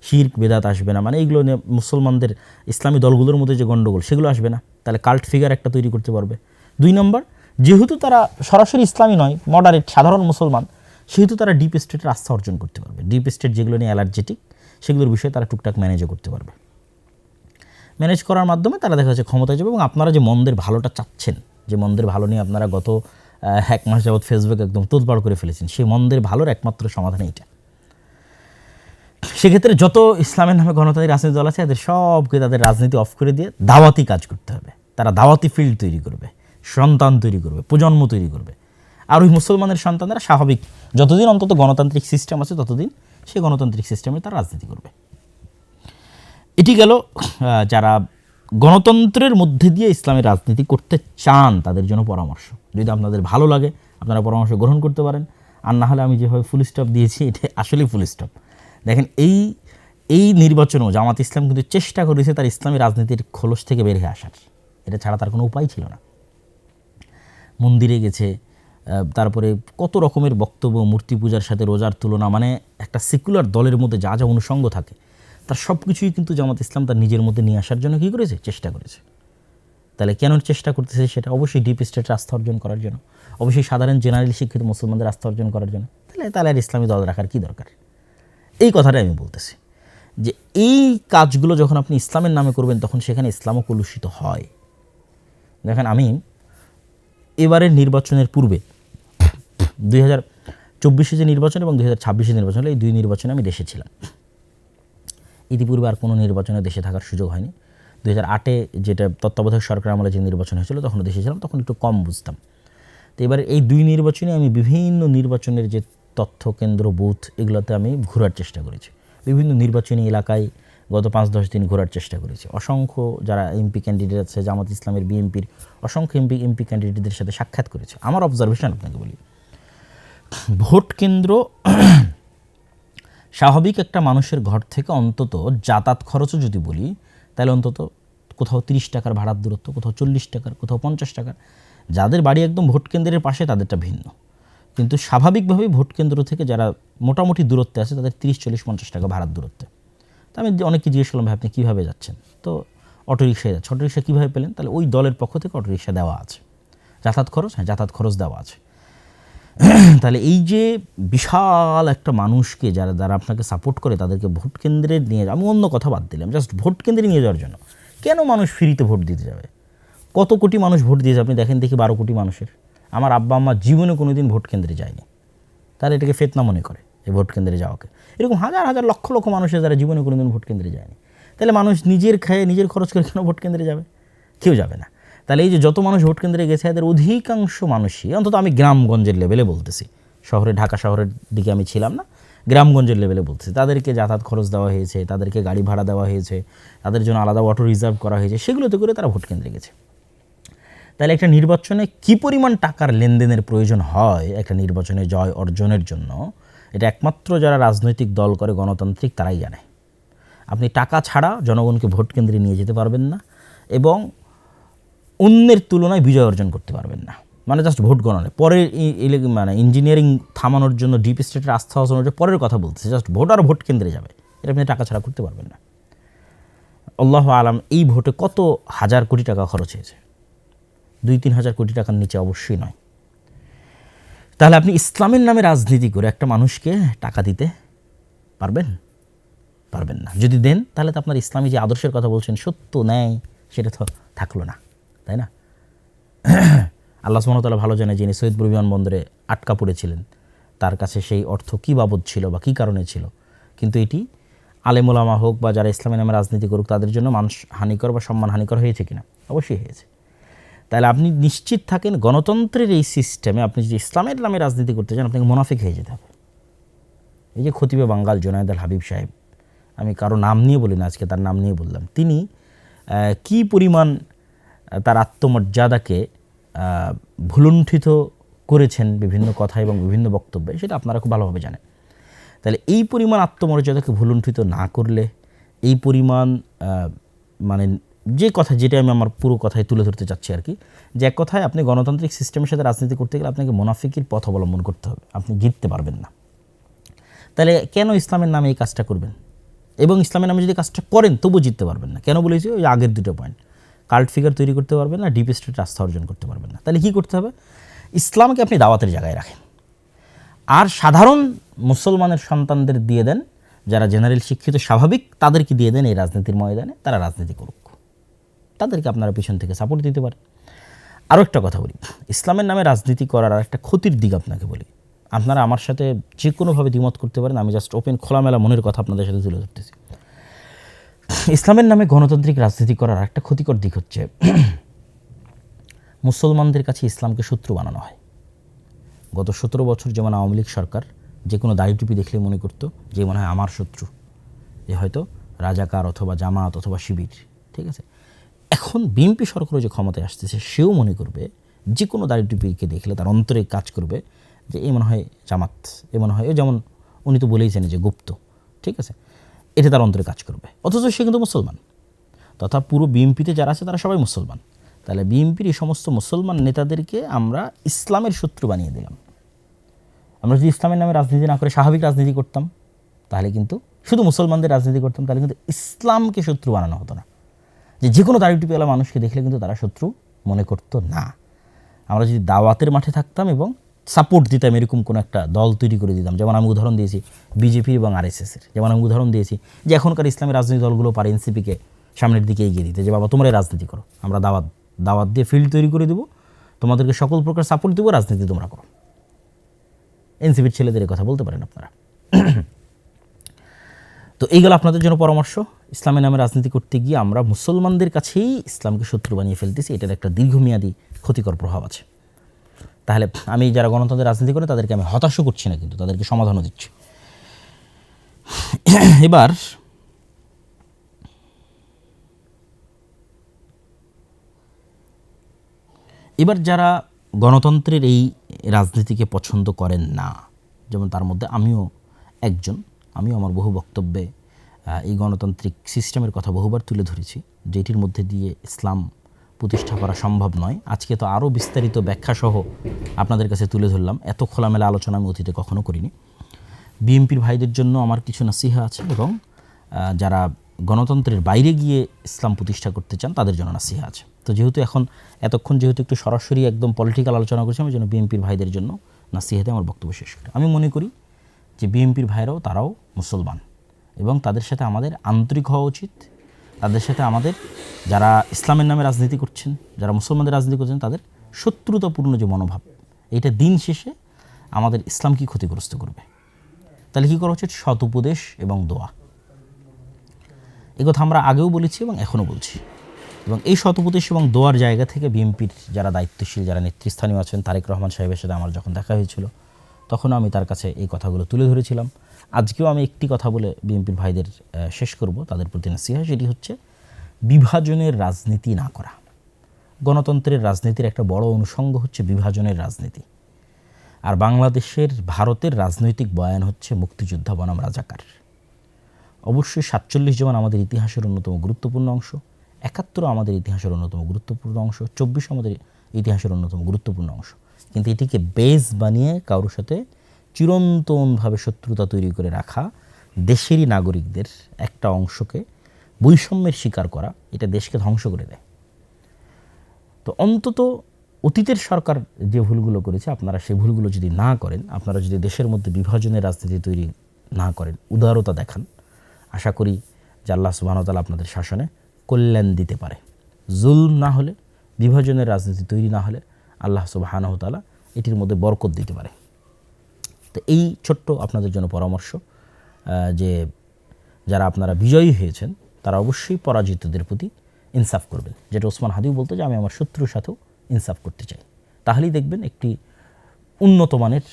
Speaker 1: শিরক বেদাত আসবে না, মানে এইগুলো নিয়ে মুসলমানদের ইসলামী দলগুলোর মধ্যে যে গণ্ডগোল সেগুলো আসবে না। তাহলে কাল্ট ফিগার একটা তৈরি করতে পারবে। 2 নম্বর, যেহেতু তারা সরাসরি ইসলামী নয়, মডারেট সাধারণ মুসলমান, সেহেতু তারা ডিপ স্টেটের আস্থা অর্জন করতে পারবে। ডিপ স্টেট যেগুলো নিয়ে অ্যালার্জেটিক, সেগুলোর বিষয়ে তারা টুকটাক ম্যানেজও করতে পারবে। ম্যানেজ করার মাধ্যমে তারা দেখা যাচ্ছে ক্ষমতায় যাবে। এবং আপনারা যে মন্দের ভালোটা চাচ্ছেন, যে মন্দের ভালো নিয়ে আপনারা গত 1 মাস যাবৎ ফেসবুক একদম তোলপাড় করে ফেলেছেন, সেই মন্দের ভালোর একমাত্র সমাধান এইটা। সেক্ষেত্রে যত ইসলামের নামে গণতান্ত্রিক রাজনীতি দল আছে, এদের সবকে তাদের রাজনীতি অফ করে দিয়ে দাওয়াতি কাজ করতে হবে। তারা দাওয়াতি ফিল্ড তৈরি করবে, সন্তান তৈরি করবে, প্রজন্ম তৈরি করবে। আর ওই মুসলমানের সন্তানরা স্বাভাবিক, যতদিন অন্তত গণতান্ত্রিক সিস্টেম আছে ততদিন সেই গণতান্ত্রিক সিস্টেমে তারা রাজনীতি করবে। এটি গেল যারা গণতন্ত্রের মধ্যে দিয়ে ইসলামের রাজনীতি করতে চান তাদের জন্য পরামর্শ। যদি আপনাদের ভালো লাগে আপনারা পরামর্শ গ্রহণ করতে পারেন, আর না হলে আমি যেভাবে ফুল স্টপ দিয়েছি এটা আসলেই ফুল স্টপ। দেখেন, এই নির্বাচনেও জামাত ইসলাম কিন্তু চেষ্টা করেছে তার ইসলামী রাজনীতির খোলস থেকে বের হয়ে আসার। এটা ছাড়া তার কোনো উপায় ছিল না। মন্দিরে গেছে, তারপরে কত রকমের বক্তব্য, মূর্তি পূজার সাথে রোজার তুলনা, মানে একটা সেকুলার দলের মধ্যে যা যা অনুষঙ্গ থাকে তার সব কিছুই কিন্তু জামাত ইসলাম তার নিজের মধ্যে নিয়ে আসার জন্য কী করেছে, চেষ্টা করেছে। তাহলে কেন চেষ্টা করতেছে? সেটা অবশ্যই ডিপ স্টেটের আস্থা অর্জন করার জন্য, অবশ্যই সাধারণ জেনারেলি শিক্ষিত মুসলমানদের আস্থা অর্জন করার জন্য। তাহলে আর ইসলামী দল রাখার কী দরকার? এই কথাটাই আমি বলতেছি, যে এই কাজগুলো যখন আপনি ইসলামের নামে করবেন তখন সেখানে ইসলামও কলুষিত হয়। দেখেন, আমি এবারের নির্বাচনের পূর্বে 2024 যে নির্বাচন এবং 2026 নির্বাচন হলো, এই 2 নির্বাচনে আমি দেশে ছিলাম। ইতিপূর্বে আর কোনো নির্বাচনে দেশে থাকার সুযোগ হয়নি। 2008 যেটা তত্ত্বাবধায়ক সরকার আমলে যে নির্বাচন হয়েছিল তখনও দেশে ছিলাম, তখন একটু কম বুঝতাম। তো এবার এই 2 নির্বাচনে আমি বিভিন্ন নির্বাচনের যে তথ্য কেন্দ্র, বুথ, এগুলোতে আমি ঘোরার চেষ্টা করেছি। বিভিন্ন নির্বাচনী এলাকায় গত 5-10 দিন ঘোরার চেষ্টা করেছি। অসংখ্য যারা এমপি ক্যান্ডিডেট আছে, জামাত ইসলামের, বিএনপির অসংখ্য এমপি ক্যান্ডিডেটদের সাথে সাক্ষাৎ করেছি। আমার অবজারভেশন আপনাকে বলি, ভোট কেন্দ্র স্বাভাবিক একটা মানুষের ঘর থেকে অন্তত যাতায়াত খরচও যদি বলি, তাহলে অন্তত কোথাও 30 টাকার ভাড়ার দূরত্ব, কোথাও 40 টাকার, কোথাও 50 টাকার। যাদের বাড়ি একদম ভোট কেন্দ্রের পাশে তাদেরটা ভিন্ন, কিন্তু স্বাভাবিকভাবেই ভোট কেন্দ্র থেকে যারা মোটামুটি দূরত্বে আছে তাদের 30, 40, 50 টাকা ভাড়ার দূরত্বে। তো আমি অনেককে জিজ্ঞেস করলাম, ভাই আপনি কীভাবে যাচ্ছেন? তো অটোরিকশায় যাচ্ছে। অটোরিকশা কীভাবে পেলেন? তাহলে ওই দলের পক্ষ থেকে অটোরিকশা দেওয়া আছে। যাতায়াত খরচ, হ্যাঁ যাতায়াত খরচ দেওয়া আছে। তাহলে এই যে বিশাল একটা মানুষকে যারা আপনাকে সাপোর্ট করে তাদেরকে ভোট কেন্দ্রে নিয়ে যাওয়া, আমি অন্য কথা বাদ দিলাম, জাস্ট ভোট কেন্দ্রে নিয়ে যাওয়ার জন্য কেন মানুষ ফ্রিতে ভোট দিতে যাবে? কত কোটি মানুষ ভোট দিয়েছে আপনি দেখেন দেখি, 12 কোটি মানুষের। আমার আব্বা আম্মা জীবনে কোনো দিন ভোট কেন্দ্রে যায়নি, তারা এটাকে ফেতনা মনে করে এই ভোট কেন্দ্রে যাওয়াকে। এরকম হাজার হাজার লক্ষ লক্ষ মানুষের যারা জীবনে কোনো দিন ভোট কেন্দ্রে যায়নি। তাহলে মানুষ নিজের খায়ে নিজের খরচ করে কেন ভোট কেন্দ্রে যাবে? কেউ যাবে না। তাহলে এই যে যত মানুষ ভোট কেন্দ্রে গেছে এদের অধিকাংশ মানুষই, অন্তত আমি গ্রামগঞ্জের লেভেলে বলতেছি, শহরে ঢাকা শহরের দিকে আমি ছিলাম না, গ্রামগঞ্জের লেভেলে বলতেছি, তাদেরকে যাতায়াত খরচ দেওয়া হয়েছে, তাদেরকে গাড়ি ভাড়া দেওয়া হয়েছে, তাদের জন্য আলাদা অটো রিজার্ভ করা হয়েছে, সেগুলোতে করে তারা ভোট কেন্দ্রে গেছে। তাহলে একটা নির্বাচনে কী পরিমাণ টাকার লেনদেনের প্রয়োজন হয় একটা নির্বাচনে জয় অর্জনের জন্য, এটা একমাত্র যারা রাজনৈতিক দল করে গণতান্ত্রিক তারাই জানে। আপনি টাকা ছাড়া জনগণকে ভোট কেন্দ্রে নিয়ে যেতে পারবেন না এবং অন্যের তুলনায় বিজয় অর্জন করতে পারবেন না। মানে জাস্ট ভোট গণনা পরে, মানে ইঞ্জিনিয়ারিং থামানোর জন্য, ডিপ স্টেটের আস্থা অর্জনের জন্য পরের কথা বলতেছে, জাস্ট ভোট আর ভোট কেন্দ্রে যাবে, এটা আপনি টাকা ছাড়া করতে পারবেন না। আল্লাহু আলাম এই ভোটে কত হাজার কোটি টাকা খরচ হয়েছে, 2-3 হাজার কোটি টাকার নিচে অবশ্যই নয়। তাহলে আপনি ইসলামের নামে রাজনীতি করে একটা মানুষকে টাকা দিতে পারবেন? পারবেন না। যদি দেন তাহলে তো আপনার ইসলামী যে আদর্শের কথা বলছেন, সত্য ন্যায়, সেটা তো থাকলো না, তাই না? আল্লাহ সুবহানাহু ওয়া তাআলা ভালো জানে, যিনি সৈয়দপুর বিমানবন্দরে আটকা পড়েছিলেন তার কাছে সেই অর্থ কী বাবদ ছিল বা কী কারণে ছিল। কিন্তু এটি আলেম ওলামা হোক বা যারা ইসলামের নামে রাজনীতি করুক তাদের জন্য মানুষ হানিকর বা সম্মান হানিকর হয়েছে কিনা? অবশ্যই হয়েছে। তাহলে আপনি নিশ্চিত থাকেন গণতন্ত্রের এই সিস্টেমে আপনি যদি ইসলামের নামে রাজনীতি করতে চান আপনাকে মুনাফিক হয়ে যেতে হবে। এই যে খতিবে বাঙ্গাল জুনায়েদ আল হাবিব সাহেব, আমি কারো নাম নিয়ে বলি না, আজকে তার নাম নিয়ে বললাম, তিনি কি পরিমাণ তার আত্মমর্যাদাকে ভুলুণ্ঠিত করেছেন বিভিন্ন কথা এবং বিভিন্ন বক্তব্যে, সেটা আপনারা খুব ভালোভাবে জানেন। তাহলে এই পরিমাণ আত্মমর্যাদাকে ভুলুণ্ঠিত না করলে, এই পরিমাণ মানে যে কথা যেটা আমি আমার পুরো কথায় তুলে ধরতে চাচ্ছি আর কি, যে এক কথায় আপনি গণতান্ত্রিক সিস্টেমের সাথে রাজনীতি করতে গেলে আপনাকে মুনাফিকির পথ অবলম্বন করতে হবে, আপনি জিততে পারবেন না। তাহলে কেন ইসলামের নামে এই কাজটা করবেন? এবং ইসলামের নামে যদি কাজটা করেন তবুও জিততে পারবেন না। কেন বলেছি? ওই আগের দুটো পয়েন্ট, কাল্ট ফিগার তৈরি করতে পারবেন না, ডিপ স্টেট আস্থা অর্জন করতে পারবেন না। তাহলে কী করতে হবে? ইসলামকে আপনি দাওয়াতের জায়গায় রাখেন, আর সাধারণ মুসলমানের সন্তানদের দিয়ে দেন, যারা জেনারেল শিক্ষিত স্বাভাবিক, তাদেরকে দিয়ে দেন এই রাজনীতির ময়দানে, তারা রাজনীতি করুক, তাদেরকে আপনারা পিছন থেকে সাপোর্ট দিতে পারেন। আরও একটা কথা বলি, ইসলামের নামে রাজনীতি করার আর একটা ক্ষতির দিক আপনাকে বলি। আপনারা আমার সাথে যে কোনোভাবে দ্বিমত করতে পারেন, আমি জাস্ট ওপেন খোলামেলা মনের কথা আপনাদের সাথে তুলে ধরতেছি। ইসলামের নামে গণতান্ত্রিক রাজনীতি করার একটা ক্ষতিকর দিক হচ্ছে মুসলমানদের কাছে ইসলামকে শত্রু বানানো হয়। গত 17 বছর যেমন আওয়ামী লীগ সরকার যে কোনো দাড়ি টুপি দেখলে মনে করতো যে মনে হয় আমার শত্রু, যে হয়তো রাজাকার অথবা জামাত অথবা শিবির, ঠিক আছে। এখন বিএনপি সরকারও যে ক্ষমতায় আসতেছে, সেও মনে করবে যে কোনো দাড়ি টুপিকে দেখলে তার অন্তরে কাজ করবে যে এ মনে হয় জামাত, এ মনে হয়, যেমন উনি তো বলেইছেন যে গুপ্ত, ঠিক আছে, এটা তার অন্তরে কাজ করবে। অথচ সে কিন্তু মুসলমান, তথা পুরো বিএনপিতে যারা আছে তারা সবাই মুসলমান। তাহলে বিএনপির এই সমস্ত মুসলমান নেতাদেরকে আমরা ইসলামের শত্রু বানিয়ে দিলাম। আমরা যদি ইসলামের নামে রাজনীতি না করে স্বাভাবিক রাজনীতি করতাম, তাহলে কিন্তু শুধু মুসলমানদের রাজনীতি করতাম, তাহলে কিন্তু ইসলামকে শত্রু বানানো হতো না। যে কোনো দাড়ি টুপিওয়ালা মানুষকে দেখলে কিন্তু তারা শত্রু মনে করতো না। আমরা যদি দাওয়াতের মাঠে থাকতাম এবং সাপোর্ট দিতাম, এরকম কোনো একটা দল তৈরি করে দিতাম, যেমন আমি উদাহরণ দিয়েছি বিজেপি এবং আরএসএসের, যেমন আমি উদাহরণ দিয়েছি যে এখনকার ইসলামী রাজনৈতিক দলগুলো পারে এনসিপিকে সামনের দিকে এগিয়ে দিতে, যে বাবা তোমরাই রাজনীতি করো, আমরা দাওয়াত দিয়ে ফিল্ড তৈরি করে দেবো, তোমাদেরকে সকল প্রকার সাপোর্ট দেবো, রাজনীতি তোমরা করো। এনসিপির ছেলেদের কথা বলতে পারেন আপনারা। তো এইগুলো আপনাদের জন্য পরামর্শ। ইসলামের নামে রাজনীতি করতে গিয়ে আমরা মুসলমানদের কাছেই ইসলামকে শত্রু বানিয়ে ফেলতেছি, এটার একটা দীর্ঘমেয়াদী ক্ষতিকর প্রভাব আছে। তাহলে আমি যারা গণতন্ত্রের রাজনীতি করে তাদেরকে আমি হতাশও করছি না, কিন্তু তাদেরকে সমাধানও দিচ্ছি। এবার যারা গণতন্ত্রের এই রাজনীতিকে পছন্দ করেন না, যেমন তার মধ্যে আমিও একজন, আমিও আমার বহু বক্তব্যে এই গণতান্ত্রিক সিস্টেমের কথা বহুবার তুলে ধরেছি, যেটির মধ্যে দিয়ে ইসলাম প্রতিষ্ঠা করা সম্ভব নয়। আজকে তো আরও বিস্তারিত ব্যাখ্যাসহ আপনাদের কাছে তুলে ধরলাম, এত খোলামেলা আলোচনা আমি অতীতে কখনো করিনি। বিএনপির ভাইদের জন্য আমার কিছু নাসিহা আছে, এবং যারা গণতন্ত্রের বাইরে গিয়ে ইসলাম প্রতিষ্ঠা করতে চান তাদের জন্য নাসিহা আছে। তো যেহেতু এতক্ষণ যেহেতু একটু সরাসরি একদম পলিটিক্যাল আলোচনা করছি, আমি যেন বিএনপির ভাইদের জন্য নাসিহাতে আমার বক্তব্য শেষ করি। আমি মনে করি যে বিএনপির ভাইরাও তারাও মুসলমান, এবং তাদের সাথে আমাদের আন্তরিক হওয়া উচিত। তাদের সাথে আমাদের, যারা ইসলামের নামে রাজনীতি করছেন, যারা মুসলমানদের রাজনীতি করছেন, তাদের শত্রুতাপূর্ণ যে মনোভাব, এটা দিন শেষে আমাদের ইসলামকে ক্ষতিগ্রস্ত করবে। তাহলে কী করা উচিত? সৎ উপদেশ এবং দোয়া। কথা আমরা আগেও বলেছি এবং এখনও বলছি। এবং এই সৎ উপদেশ এবং দোয়ার জায়গা থেকে বিএনপির যারা দায়িত্বশীল, যারা নেতৃস্থানীয় আছেন, তারেক রহমান সাহেবের সাথে আমার যখন দেখা হয়েছিল, তখনও আমি তার কাছে এই কথাগুলো তুলে ধরেছিলাম। আজকেও আমি একটি কথা বলে বিএনপির ভাইদের শেষ করব, তাদের প্রতি নাসিহা, সেটি হচ্ছে বিভাজনের রাজনীতি না করা। গণতন্ত্রের রাজনীতির একটা বড় অনুষঙ্গ হচ্ছে বিভাজনের রাজনীতি। আর বাংলাদেশের, ভারতের রাজনৈতিক বয়ান হচ্ছে মুক্তিযোদ্ধা বনাম রাজাকার। অবশ্যই 47 যেমন আমাদের ইতিহাসের অন্যতম গুরুত্বপূর্ণ অংশ, 71 আমাদের ইতিহাসের অন্যতম গুরুত্বপূর্ণ অংশ, 24 আমাদের ইতিহাসের অন্যতম গুরুত্বপূর্ণ অংশ। কিন্তু এটিকে বেস বানিয়ে কারোর সাথে চিরন্তনভাবে শত্রুতা তৈরি করে রাখা, দেশেরই নাগরিকদের একটা অংশকে বৈষম্যের শিকার করা, এটা দেশকে ধ্বংস করে দেয়। তো অন্তত অতীতের সরকার যে ভুলগুলো করেছে, আপনারা সেই ভুলগুলো যদি না করেন, আপনারা যদি দেশের মধ্যে বিভাজনের রাজনীতি তৈরি না করেন, উদারতা দেখান, আশা করি যে আল্লাহ সুবহানাহু ওয়া তাআলা আপনাদের শাসনে কল্যাণ দিতে পারে। জুলম না হলে, বিভাজনের রাজনীতি তৈরি না হলে আল্লাহ সুবহানাহু ওয়া তাআলা এটির মধ্যে বরকত দিতে পারে। তো এই ছোট্ট আপনাদের জন্য পরামর্শ যে যারা আপনারা বিজয়ী হয়েছেন, তারা অবশ্যই পরাজিতদের প্রতি ইনসাফ করবেন। যেটা ওসমান হাদিও বলতো যে আমি আমার শত্রুর সাথেও ইনসাফ করতে চাই। তাহলেই দেখবেন একটি উন্নত মানের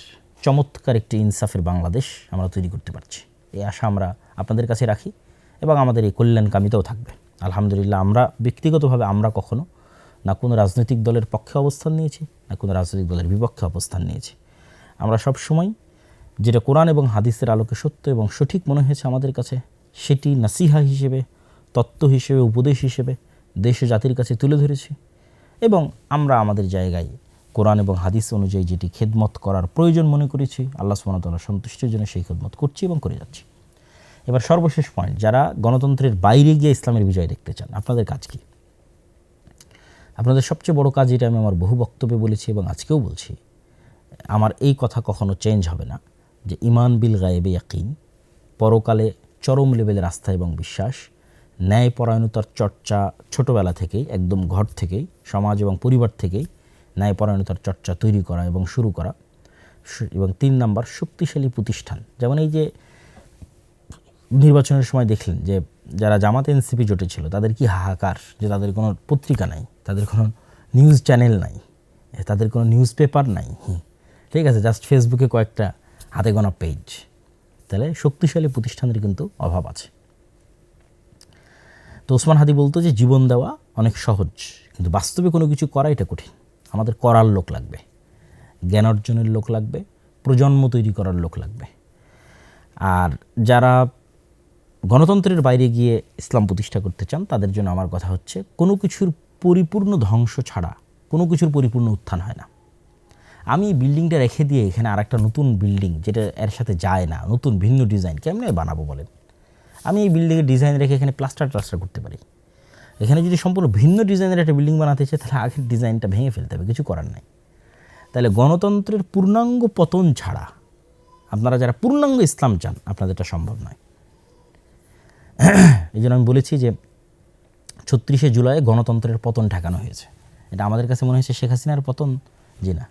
Speaker 1: চমৎকার একটি ইনসাফের বাংলাদেশ আমরা তৈরি করতে পারছি। এই আশা আমরা আপনাদের কাছে রাখি, এবং আমাদের এই কল্যাণকামিতাও থাকবে। আলহামদুলিল্লাহ, আমরা ব্যক্তিগতভাবে আমরা কখনো না কোনো রাজনৈতিক দলের পক্ষে অবস্থান নিয়েছি, না কোনো রাজনৈতিক দলের বিপক্ষে অবস্থান নিয়েছি। আমরা সবসময় যেটা কোরআন এবং হাদিসের আলোকে সত্য এবং সঠিক মনে হয়েছে আমাদের কাছে, সেটি নাসিহা হিসেবে, তত্ত্ব হিসেবে, উপদেশ হিসেবে দেশ ও জাতির কাছে তুলে ধরেছি এবং আমরা আমাদের জায়গায় কোরআন এবং হাদিস অনুযায়ী যেটি খেদমত করার প্রয়োজন মনে করেছি, আল্লাহ সুবহানাহু ওয়া তাআলার সন্তুষ্টির জন্য সেই খেদমত করছি এবং করে যাচ্ছি। এবার সর্বশেষ পয়েন্ট, যারা গণতন্ত্রের বাইরে গিয়ে ইসলামের বিজয় দেখতে চান, আপনাদের কাজ কি? আপনাদের সবচেয়ে বড় কাজ, এটা আমি আমার বহু বক্তব্যে বলেছি এবং আজকেও বলছি, আমার এই কথা কখনো চেঞ্জ হবে না, যে ইমান বিল গায়েবে ইয়াকিন, পরকালে চরম লেভেলের আস্থা এবং বিশ্বাস, ন্যায়পরায়ণতার চর্চা ছোটোবেলা থেকেই, একদম ঘর থেকেই, সমাজ এবং পরিবার থেকেই ন্যায়পরায়ণতার চর্চা তৈরি করা এবং শুরু করা। এবং 3 নাম্বার, শক্তিশালী প্রতিষ্ঠান। যেমন এই যে নির্বাচনের সময় দেখলেন যে যারা জামাত এনসিপি জোটে ছিল তাদের কি হাহাকার, যে তাদের কোনো পত্রিকা নাই, তাদের কোনো নিউজ চ্যানেল নাই, তাদের কোনো নিউজ পেপার নাই, ঠিক আছে, জাস্ট ফেসবুকে কয়েকটা হাতে গোনা পেজ। তাহলে শক্তিশালী প্রতিষ্ঠানের কিন্তু অভাব আছে। তো ওসমান হাদি বলতো যে জীবন দেওয়া অনেক সহজ, কিন্তু বাস্তবে কোনো কিছু করা এটা কঠিন। আমাদের করার লোক লাগবে, জ্ঞান অর্জনের লোক লাগবে, প্রজন্ম তৈরি করার লোক লাগবে। আর যারা গণতন্ত্রের বাইরে গিয়ে ইসলাম প্রতিষ্ঠা করতে চান, তাদের জন্য আমার কথা হচ্ছে, কোনো কিছুর পরিপূর্ণ ধ্বংস ছাড়া কোনো কিছুর পরিপূর্ণ উত্থান হয় না। আমি বিল্ডিংটা রেখে দিয়ে এখানে আর একটা নতুন বিল্ডিং, যেটা এর সাথে যায় না, নতুন ভিন্ন ডিজাইন কেমনে বানাবো বলেন? আমি এই বিল্ডিংয়ের ডিজাইন রেখে এখানে প্লাস্টার করতে পারি। এখানে যদি সম্পূর্ণ ভিন্ন ডিজাইনের একটা বিল্ডিং বানাতে চাই, তাহলে আগের ডিজাইনটা ভেঙে ফেলতে হবে, কিছু করার নাই। তাহলে গণতন্ত্রের পূর্ণাঙ্গ পতন ছাড়া, আপনারা যারা পূর্ণাঙ্গ ইসলাম চান, আপনাদের এটা সম্ভব নয়। এই জন্য আমি বলেছি যে 36শে জুলাই গণতন্ত্রের পতন ঠেকানো হয়েছে। এটা আমাদের কাছে মনে হয়েছে শেখ হাসিনার পতন। জি না,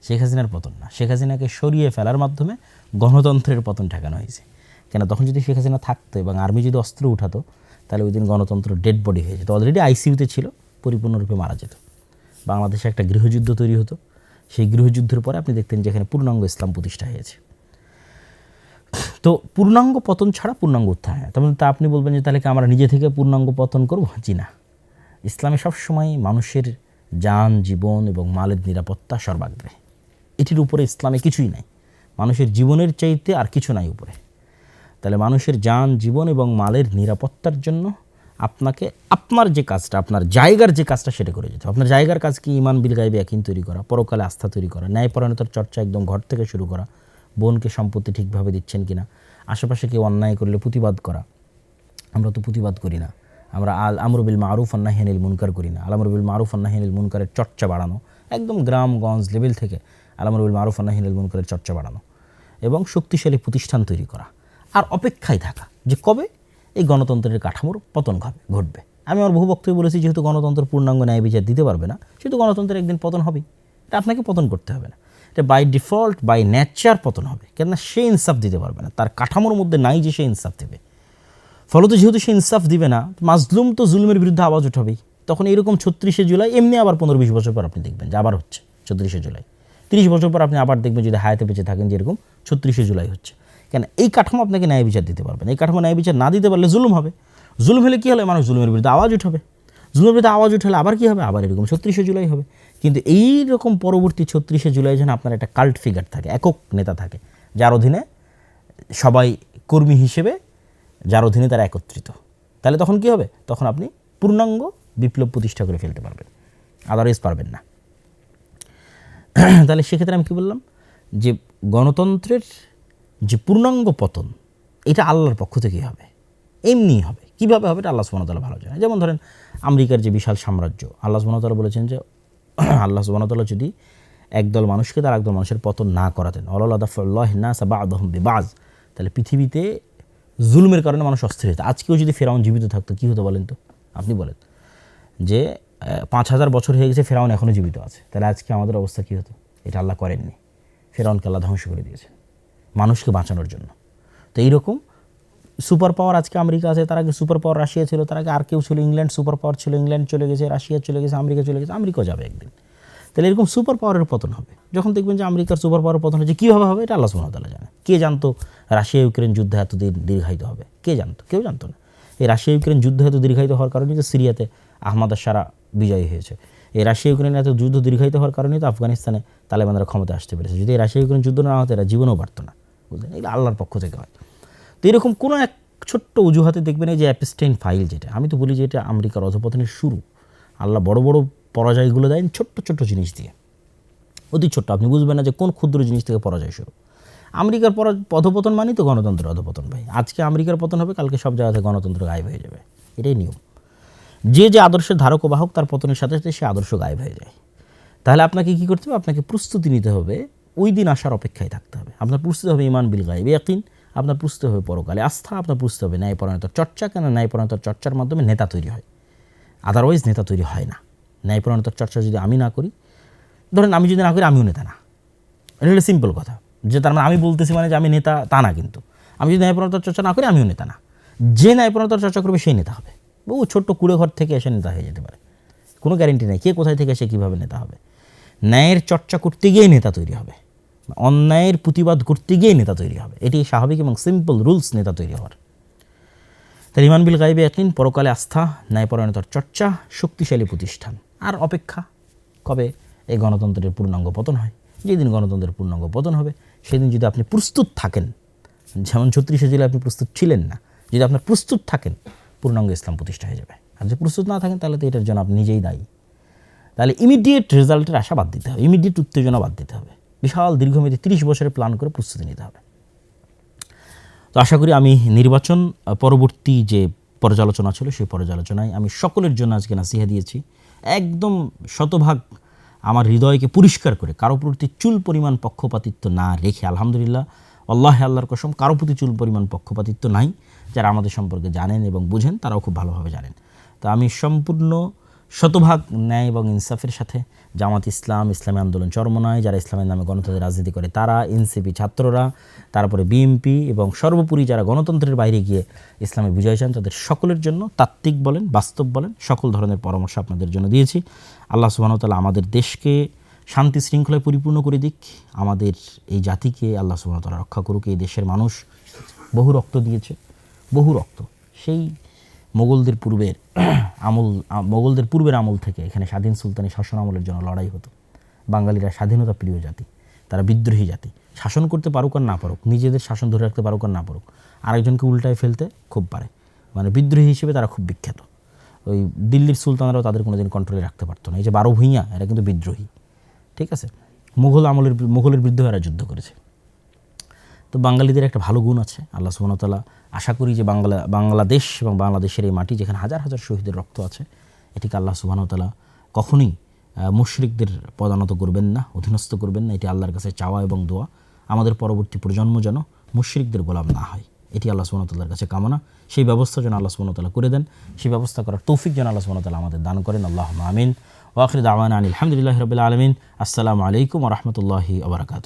Speaker 1: শেখ হাসিনার পতন না, শেখ হাসিনাকে সরিয়ে ফেলার মাধ্যমে গণতন্ত্রের পতন ঠেকানো হয়েছে। কেন, তখন যদি শেখ হাসিনা থাকতো এবং আর্মি যদি অস্ত্র উঠাতো, তাহলে ওই দিন গণতন্ত্র ডেড বডি হয়ে যেত, অলরেডি আইসিইউতে ছিল, পরিপূর্ণরূপে মারা যেত। বাংলাদেশে একটা গৃহযুদ্ধ তৈরি হতো। সেই গৃহযুদ্ধের পরে আপনি দেখতেন যে এখানে পূর্ণাঙ্গ ইসলাম প্রতিষ্ঠা হয়েছে। তো পূর্ণাঙ্গ পতন ছাড়া পূর্ণাঙ্গ উত্থান হয়। তখন তা আপনি বলবেন যে তাহলে কি আমরা নিজে থেকে পূর্ণাঙ্গ পতন করব? জি না, ইসলামে সবসময় মানুষের জান, জীবন এবং মালের নিরাপত্তা সর্বাগ্রে। এটির উপরে ইসলামে কিছুই নাই, মানুষের জীবনের চাইতে আর কিছু নাই উপরে। তাহলে মানুষের জান, জীবন এবং মালের নিরাপত্তার জন্য আপনাকে আপনার যে কাজটা, আপনার জায়গার যে কাজটা, সেটা করে যেতে হবে। আপনার জায়গার কাজ কি? ইমান বিল গায়বে ইয়াকিন তৈরি করা, পরকালে আস্থা তৈরি করা, ন্যায়পরায়ণতার চর্চা একদম ঘর থেকে শুরু করা, বোনকে সম্পত্তি ঠিকভাবে দিচ্ছেন কিনা, আশেপাশে কেউ অন্যায় করলে প্রতিবাদ করা। আমরা তো প্রতিবাদ করি না, আমরা আল আমরু বিল মারুফ ওয়ান নাহি আনিল মুনকার করি না। আল আমরু বিল মারুফ ওয়ান নাহি আনিল মুনকারের চর্চা বাড়ানো, একদম গ্রামগঞ্জ লেভেল থেকে আল আমরু বিল মারুফ ওয়ান নাহি আনিল মুনকারের চর্চা বাড়ানো এবং শক্তিশালী প্রতিষ্ঠান তৈরি করা। আর অপেক্ষায় থাকা যে কবে এই গণতন্ত্রের কাঠামোর পতন ঘটবে। আমি আমার বহু বক্তব্যে বলেছি, যেহেতু গণতন্ত্র পূর্ণাঙ্গ ন্যায় বিচার দিতে পারবে না, সেহেতু গণতন্ত্রের একদিন পতন হবেই। এটা আপনাকে পতন করতে হবে না, এটা বাই ডিফল্ট, বাই নেচার পতন হবে। কেননা সে ইনসাফ দিতে পারবে না, তার কাঠামোর মধ্যে নাই যে সে ইনসাফ দেবে। ফলত যেহেতু সে ইনসাফ দিবে না, মাজলুম তো জুলুমের বিরুদ্ধে আওয়াজ উঠাবেই। তখন এইরকম 36শে জুলাই এমনি আবার 15-20 বছর পর আপনি দেখবেন যে আবার হচ্ছে 36শে জুলাই। 30 বছর পর আপনি আবার দেখবেন, যদি হায়াতে বেঁচে থাকেন, যে এরকম 36শে জুলাই হচ্ছে। কেন, এই কাঠামো আপনাকে ন্যায় বিচার দিতে পারবে না। এই কাঠামো ন্যায় বিচার না দিতে পারলে জুলুম হবে। জুলুম হলে কী হলে মানুষ জুলুমের বিরুদ্ধে আওয়াজ উঠাবে। জুলুমের বিরুদ্ধে আওয়াজ উঠালে আবার কী হবে? আবার এরকম 36শে জুলাই হবে। কিন্তু এই রকম পরবর্তী 36শে জুলাই যেন আপনার একটা কাল্ট ফিগার থাকে, একক নেতা থাকে, যার অধীনে সবাই কর্মী হিসেবে, যার অধীনে তারা একত্রিত। তাহলে তখন কী হবে? তখন আপনি পূর্ণাঙ্গ বিপ্লব প্রতিষ্ঠা করে ফেলতে পারবেন, আদারওয়াইজ পারবেন না। তাহলে সেক্ষেত্রে আমি কী বললাম, যে গণতন্ত্রের যে পূর্ণাঙ্গ পতন, এটা আল্লাহর পক্ষ থেকেই হবে, এমনিই হবে। কীভাবে হবে? এটা আল্লাহ সুবহানাহু ওয়া তাআলা ভালো জানেন। যেমন ধরেন আমেরিকার যে বিশাল সাম্রাজ্য, আল্লাহ সুবহানাহু ওয়া তাআলা বলেছেন যে আল্লাহ সুবহানাহু ওয়া তাআলা যদি একদল মানুষকে তার একদল মানুষের পতন না করাতেন, ওয়ালাউলা দাফউল্লাহিন নাসা বা'দাহুম বিবা'দ, তাহলে পৃথিবীতে জুলুমের কারণে মানুষ অস্থির হতো। আজকেও যদি ফেরাউন জীবিত থাকতো, কী হতো বলেন তো? আপনি বলেন যে 5000 বছর হয়ে গেছে, ফেরাউন এখনও জীবিত আছে, তাহলে আজকে আমাদের অবস্থা কী হতো? এটা আল্লাহ করেননি, ফেরাউনকে আল্লাহ ধ্বংস করে দিয়েছেন মানুষকে বাঁচানোর জন্য। তো এইরকম সুপার পাওয়ার আজকে আমেরিকা আছে, তার আগে সুপার পাওয়ার রাশিয়া ছিল, তার আগে আর কেউ ছিল, ইংল্যান্ড সুপার পাওয়ার ছিল, ইংল্যান্ড চলে গেছে, রাশিয়া চলে গেছে, আমেরিকা চলে গেছে, আমেরিকাও যাবে একদিন। তাহলে এরকম সুপার পাওয়ারের পতন হবে। যখন দেখবেন যে আমেরিকার সুপার পাওয়ারের পতন হচ্ছে, কীভাবে হবে? এটা আল্লাহ সুবহানাহু ওয়া তাআলা জানে। কে জানতো রাশিয়া ইউক্রেন যুদ্ধ এতদিন দীর্ঘায়িত হবে? কে জানতো? কেউ জানতো না। এই রাশিয়া ইউক্রেন যুদ্ধ এত দীর্ঘায়িত হওয়ার কারণে যে সিরিয়াতে আহমদ আশ-শারা বিজয়ী হয়েছে। এই রাশিয়া ইউক্রেনের এত যুদ্ধ দীর্ঘায়িত হওয়ার কারণেই তো আফগানিস্তানে তালেবানরা ক্ষমতা আসতে পেরেছে। যদি এই রাশিয়া ইউক্রেন যুদ্ধ না হতো, এরা জীবনেও পারতো না, বুঝলেন? এটা আল্লাহর পক্ষ থেকে হয়। তো এরকম কোনো এক ছোট্ট অজুহাতে দেখবেন, এই যে অ্যাপস্টাইন ফাইল, যেটা আমি তো বলি যে এটা আমেরিকার অধপতনের শুরু, আল্লাহ বড় বড় পরাজয়গুলো দেন ছোট্ট ছোট্ট জিনিস দিয়ে, অতি ছোট্ট, আপনি বুঝবেন না যে কোন ক্ষুদ্র জিনিস থেকে পরাজয় শুরু। আমেরিকার অধপতন মানেই তো গণতন্ত্রের অধপতন ভাই। আজকে আমেরিকার পতন হবে, কালকে সব জায়গাতে গণতন্ত্র গায়েব হয়ে যাবে, এটাই নিয়ম। যে যে আদর্শের ধারক ও বাহক তার পতনের সাথে সাথে সে আদর্শ গায়েব হয়ে যায়। তাহলে আপনাকে কী করতে হবে? আপনাকে প্রস্তুতি নিতে হবে, ওই দিন আসার অপেক্ষায় থাকতে হবে। আপনার প্রস্তুতি হবে ইমান বিল গায়েব ইয়াকিন, আপনার প্রস্তুতি হবে পরকালে আস্থা, আপনার প্রস্তুতি হবে ন্যায়পরায়ণতার চর্চা। কেন ন্যায়পরায়ণতার চর্চার মাধ্যমে নেতা তৈরি হয়, আদারওয়াইজ নেতা তৈরি হয় না। ন্যায়পরায়ণতার চর্চা যদি আমি না করি, ধরেন আমি যদি না করি আমিও নেতা না, এটা হলো সিম্পল কথা। যে তার মানে আমি বলতেছি মানে যে আমি নেতা তা না, কিন্তু আমি যদি ন্যায়পরায়ণতার চর্চা না করি আমিও নেতা না। যে ন্যায়পরায়ণতার চর্চা করবে সেই নেতা হবে। বহু ছোট্ট কুড়ে ঘর থেকে এসে নেতা হয়ে যেতে পারে, কোনো গ্যারেন্টি নেই কে কোথায় থেকে এসে কীভাবে নেতা হবে। ন্যায়ের চর্চা করতে গিয়েই নেতা তৈরি হবে, অন্যায়ের প্রতিবাদ করতে গিয়েই নেতা তৈরি হবে। এটি স্বাভাবিক এবং সিম্পল রুলস নেতা তৈরি হওয়ার। তাই ইমান বিল গায়বে ইয়াকিন, পরকালে আস্থা, ন্যায়পরায়ণতার চর্চা, শক্তিশালী প্রতিষ্ঠান। আর অপেক্ষা কবে এই গণতন্ত্রের পূর্ণাঙ্গ পতন হয়। যেদিন গণতন্ত্রের পূর্ণাঙ্গ পতন হবে সেদিন যদি আপনি প্রস্তুত থাকেন, যেমন 36 জেলে আপনি প্রস্তুত ছিলেন না, যদি আপনার প্রস্তুত থাকেন পূর্ণাঙ্গ ইসলাম প্রতিষ্ঠা হয়ে যাবে। আর যদি প্রস্তুত না থাকেন তাহলে তো এটার জন্য আপনি নিজেই দায়ী। তাহলে ইমিডিয়েট রেজাল্টের আশা বাদ দিতে হবে, ইমিডিয়েট উত্তেজনা বাদ দিতে হবে, বিশাল দীর্ঘমেয়াদী 30 বছরের প্ল্যান করে প্রস্তুতি নিতে হবে। তো আশা করি আমি নির্বাচন পরবর্তী যে পর্যালোচনা ছিল সেই পর্যালোচনায় আমি সকলের জন্য আজকে নাসিহা দিয়েছি, একদম শতভাগ আমার হৃদয়কে পরিষ্কার করে, কারো প্রতি চুল পরিমাণ পক্ষপাতিত্ব না রেখে। আলহামদুলিল্লাহ, আল্লাহর কসম, কারো প্রতি চুল পরিমাণ পক্ষপাতিত্ব নাই। যারা আমাদের সম্পর্কে জানেন এবং বুঝেন তারাও খুব ভালোভাবে জানেন। তো আমি সম্পূর্ণ শতভাগ ন্যায় এবং ইনসাফের সাথে জামাত ইসলাম, ইসলামী আন্দোলন চরমনায়, যারা ইসলামের নামে গণতন্ত্রের রাজনীতি করে তারা, এনসিপি ছাত্ররা, তারপরে বিএনপি এবং সর্বোপরি যারা গণতন্ত্রের বাইরে গিয়ে ইসলামের বিজয় চান, তাদের সকলের জন্য তাত্ত্বিক বলেন, বাস্তব বলেন, সকল ধরনের পরামর্শ আপনাদের জন্য দিয়েছি। আল্লাহ সুবহানাহু ওয়া তাআলা আমাদের দেশকে শান্তি শৃঙ্খলায় পরিপূর্ণ করে দিক, আমাদের এই জাতিকে আল্লাহ সুবহানাহু ওয়া তাআলা রক্ষা করুক। এই দেশের মানুষ বহু রক্ত দিয়েছে, বহু রক্ত। সেই মোগলদের পূর্বের আমল থেকে এখানে স্বাধীন সুলতানি শাসন আমলের জন্য লড়াই হতো। বাঙালিরা স্বাধীনতা প্রিয় জাতি, তারা বিদ্রোহী জাতি। শাসন করতে পারুক আর না পারুক, নিজেদের শাসন ধরে রাখতে পারুক আর না পারুক, আরেকজনকে উল্টায় ফেলতে খুব পারে। মানে বিদ্রোহী হিসেবে তারা খুব বিখ্যাত। ওই দিল্লির সুলতানরাও তাদের কোনোদিন কন্ট্রোলে রাখতে পারতো না। এই যে 12 ভূঁইয়া, এরা কিন্তু বিদ্রোহী, ঠিক আছে। মোগলের বিরুদ্ধে এরা যুদ্ধ করেছে। তো বাঙালিদের একটা ভালো গুণ আছে, আল্লাহ সুবহানাহু ওয়া তাআলা আশা করি যে বাংলাদেশ এবং বাংলাদেশের এই মাটি যেখানে হাজার হাজার শহীদের রক্ত আছে, এটিকে আল্লাহ সুবহানাহু ওয়া তাআলা কখনোই মুশরিকদের পদানত করবেন না, অধীনস্থ করবেন না। এটি আল্লাহর কাছে চাওয়া এবং দোয়া, আমাদের পরবর্তী প্রজন্ম যেন মুশরিকদের গোলাম না হয়, এটি আল্লাহ সুবহানাহু ওয়া তাআলার কাছে কামনা। সেই ব্যবস্থা যেন আল্লাহ সুবহানাহু ওয়া তাআলা করে দেন, সেই ব্যবস্থা করার তৌফিক যেন আল্লাহ সুবহানাহু ওয়া তাআলা আমাদের দান করেন। আল্লাহুম্মা আমিন। ওয়া আখিরু দাওয়ানা আনিল হামদুলিল্লাহি রাব্বিল আলামিন। আসসালামু আলাইকুম ওয়া রাহমাতুল্লাহি ওয়া বারাকাতুহু।